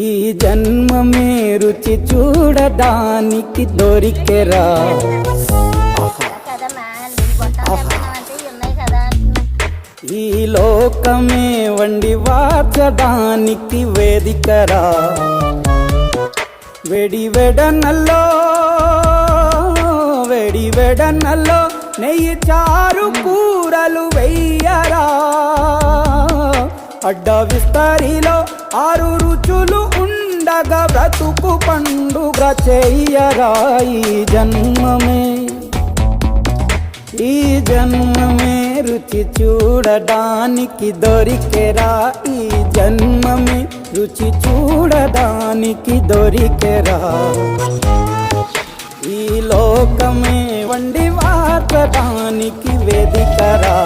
ఈ జన్మమే రుచి చూడడానికి దొరికెరా. ఈ లోకమే వండి వార్చడానికి వేదికరా. వెడి వెడనల్లో నెయ్యి చారు కూరలు వెయ్యరా. అడ్డ విస్తరిలో 6 రుచులు ఉండగా బ్రతుకు పండుగ చెయ్యరా. ఈ జన్మమే రుచి చూడడానికి దొరికెరా. ఈ జన్మమే రుచి చూడడానికి దొరికెరా. ఈ లోకమే వండి వార్చడానికి వేదికరా.